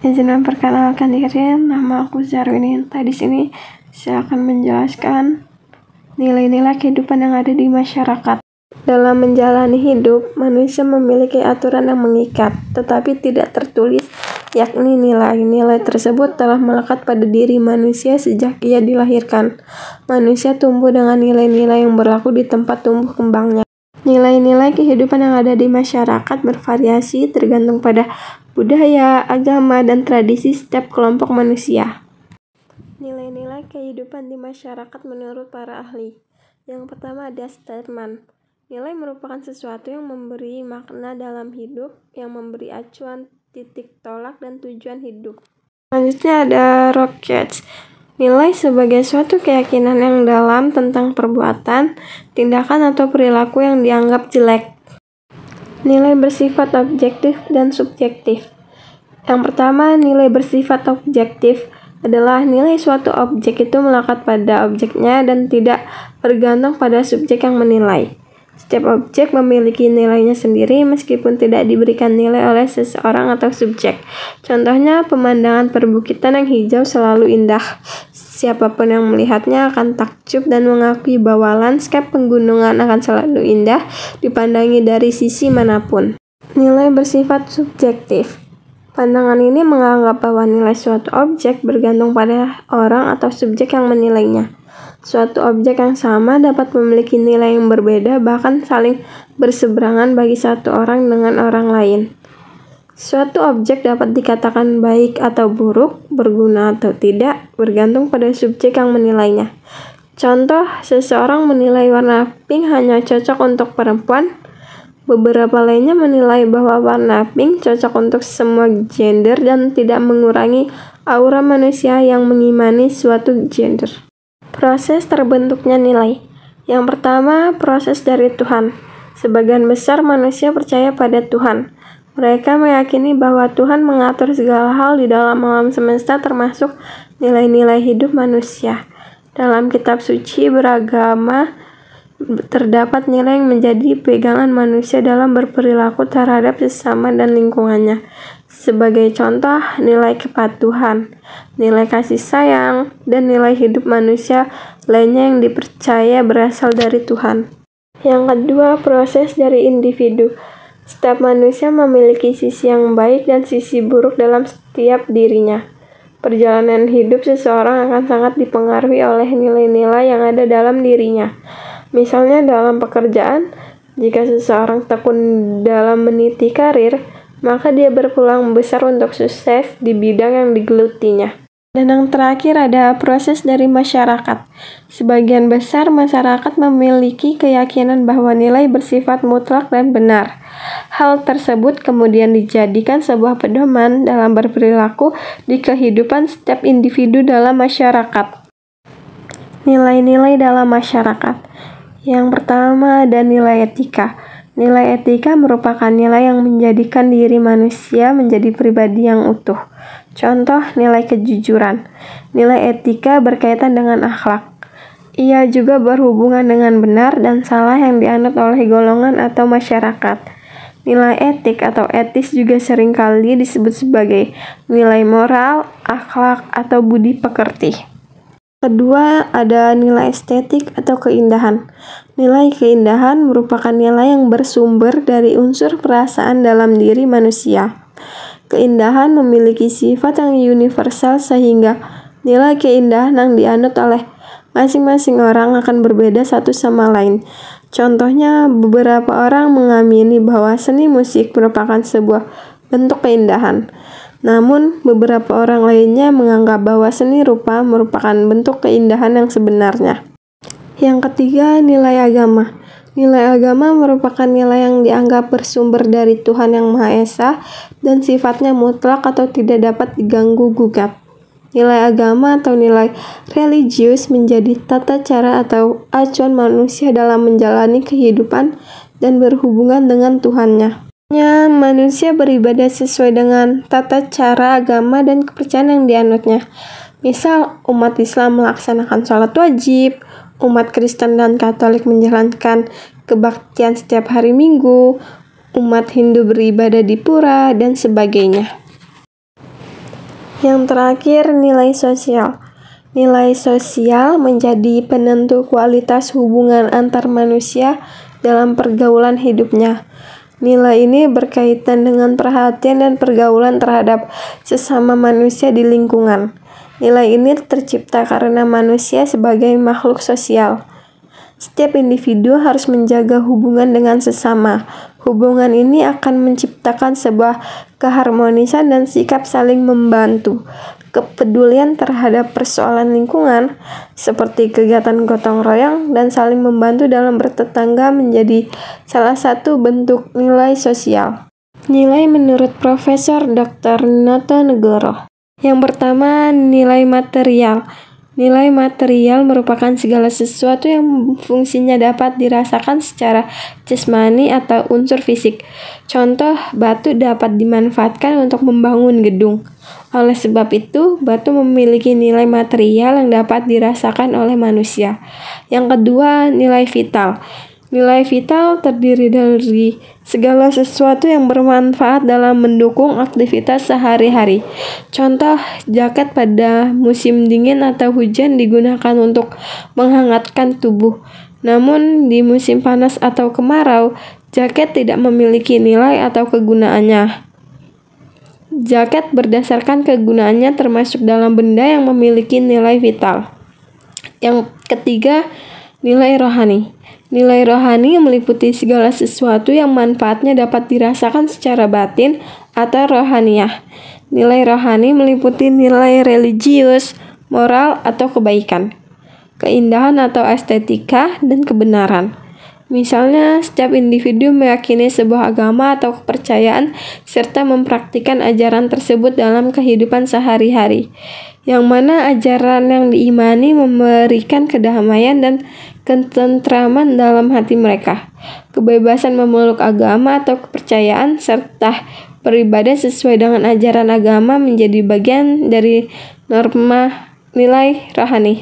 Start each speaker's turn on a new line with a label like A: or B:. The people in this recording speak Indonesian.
A: Izin memperkenalkan diri, nama aku Zarwinita. Di sini saya akan menjelaskan nilai-nilai kehidupan yang ada di masyarakat. Dalam menjalani hidup, manusia memiliki aturan yang mengikat, tetapi tidak tertulis, yakni nilai-nilai tersebut telah melekat pada diri manusia sejak ia dilahirkan. Manusia tumbuh dengan nilai-nilai yang berlaku di tempat tumbuh kembangnya. Nilai-nilai kehidupan yang ada di masyarakat bervariasi tergantung pada budaya, agama, dan tradisi setiap kelompok manusia. Nilai-nilai kehidupan di masyarakat menurut para ahli. Yang pertama ada statement. Nilai merupakan sesuatu yang memberi makna dalam hidup, yang memberi acuan, titik tolak, dan tujuan hidup. Selanjutnya ada rockets. Nilai sebagai suatu keyakinan yang dalam tentang perbuatan, tindakan, atau perilaku yang dianggap jelek. Nilai bersifat objektif dan subjektif. Yang pertama, nilai bersifat objektif adalah nilai suatu objek itu melekat pada objeknya dan tidak bergantung pada subjek yang menilai. Setiap objek memiliki nilainya sendiri meskipun tidak diberikan nilai oleh seseorang atau subjek. Contohnya, pemandangan perbukitan yang hijau selalu indah. Siapapun yang melihatnya akan takjub dan mengakui bahwa lanskap pegunungan akan selalu indah dipandangi dari sisi manapun. Nilai bersifat subjektif. Pandangan ini menganggap bahwa nilai suatu objek bergantung pada orang atau subjek yang menilainya. Suatu objek yang sama dapat memiliki nilai yang berbeda, bahkan saling berseberangan bagi satu orang dengan orang lain. Suatu objek dapat dikatakan baik atau buruk, berguna atau tidak, bergantung pada subjek yang menilainya. Contoh, seseorang menilai warna pink hanya cocok untuk perempuan. Beberapa lainnya menilai bahwa warna pink cocok untuk semua gender dan tidak mengurangi aura manusia yang mengimani suatu gender. Proses terbentuknya nilai. Yang pertama, proses dari Tuhan. Sebagian besar manusia percaya pada Tuhan. Mereka meyakini bahwa Tuhan mengatur segala hal di dalam alam semesta termasuk nilai-nilai hidup manusia. Dalam kitab suci beragama terdapat nilai yang menjadi pegangan manusia dalam berperilaku terhadap sesama dan lingkungannya. Sebagai contoh, nilai kepatuhan, nilai kasih sayang, dan nilai hidup manusia lainnya yang dipercaya berasal dari Tuhan. Yang kedua, proses dari individu. Setiap manusia memiliki sisi yang baik dan sisi buruk dalam setiap dirinya. Perjalanan hidup seseorang akan sangat dipengaruhi oleh nilai-nilai yang ada dalam dirinya. Misalnya dalam pekerjaan, jika seseorang tekun dalam meniti karir, maka dia berpeluang besar untuk sukses di bidang yang digelutinya. Dan yang terakhir ada proses dari masyarakat. Sebagian besar masyarakat memiliki keyakinan bahwa nilai bersifat mutlak dan benar. Hal tersebut kemudian dijadikan sebuah pedoman dalam berperilaku di kehidupan setiap individu dalam masyarakat. Nilai-nilai dalam masyarakat. Yang pertama ada nilai etika. Nilai etika merupakan nilai yang menjadikan diri manusia menjadi pribadi yang utuh. Contoh, nilai kejujuran. Nilai etika berkaitan dengan akhlak. Ia juga berhubungan dengan benar dan salah yang dianut oleh golongan atau masyarakat. Nilai etik atau etis juga seringkali disebut sebagai nilai moral, akhlak, atau budi pekerti. Kedua, ada nilai estetik atau keindahan. Nilai keindahan merupakan nilai yang bersumber dari unsur perasaan dalam diri manusia. Keindahan memiliki sifat yang universal sehingga nilai keindahan yang dianut oleh masing-masing orang akan berbeda satu sama lain. Contohnya, beberapa orang mengamini bahwa seni musik merupakan sebuah bentuk keindahan. Namun, beberapa orang lainnya menganggap bahwa seni rupa merupakan bentuk keindahan yang sebenarnya. Yang ketiga, nilai agama. Nilai agama merupakan nilai yang dianggap bersumber dari Tuhan Yang Maha Esa dan sifatnya mutlak atau tidak dapat diganggu-gugat. Nilai agama atau nilai religius menjadi tata cara atau acuan manusia dalam menjalani kehidupan dan berhubungan dengan Tuhannya. Manusia beribadah sesuai dengan tata cara agama dan kepercayaan yang dianutnya. Misal, umat Islam melaksanakan sholat wajib, umat Kristen dan Katolik menjalankan kebaktian setiap hari Minggu, umat Hindu beribadah di pura, dan sebagainya. Yang terakhir, nilai sosial. Nilai sosial menjadi penentu kualitas hubungan antar manusia dalam pergaulan hidupnya. Nilai ini berkaitan dengan perhatian dan pergaulan terhadap sesama manusia di lingkungan. Nilai ini tercipta karena manusia sebagai makhluk sosial. Setiap individu harus menjaga hubungan dengan sesama. Hubungan ini akan menciptakan sebuah keharmonisan dan sikap saling membantu. Kepedulian terhadap persoalan lingkungan, seperti kegiatan gotong royong dan saling membantu dalam bertetangga, menjadi salah satu bentuk nilai sosial. Nilai menurut Profesor Dr. Noto Negoro. Yang pertama, nilai material. Nilai material merupakan segala sesuatu yang fungsinya dapat dirasakan secara jasmani atau unsur fisik. Contoh, batu dapat dimanfaatkan untuk membangun gedung. Oleh sebab itu, batu memiliki nilai material yang dapat dirasakan oleh manusia. Yang kedua, nilai vital. Nilai vital terdiri dari segala sesuatu yang bermanfaat dalam mendukung aktivitas sehari-hari. Contoh, jaket pada musim dingin atau hujan digunakan untuk menghangatkan tubuh. Namun, di musim panas atau kemarau, jaket tidak memiliki nilai atau kegunaannya. Jaket berdasarkan kegunaannya termasuk dalam benda yang memiliki nilai vital. Yang ketiga, nilai rohani. Nilai rohani meliputi segala sesuatu yang manfaatnya dapat dirasakan secara batin atau rohaniyah. Nilai rohani meliputi nilai religius, moral atau kebaikan, keindahan atau estetika, dan kebenaran. Misalnya, setiap individu meyakini sebuah agama atau kepercayaan serta mempraktikkan ajaran tersebut dalam kehidupan sehari-hari, yang mana ajaran yang diimani memberikan kedamaian dan ketentraman dalam hati mereka. Kebebasan memeluk agama atau kepercayaan serta beribadah sesuai dengan ajaran agama menjadi bagian dari norma nilai rohani.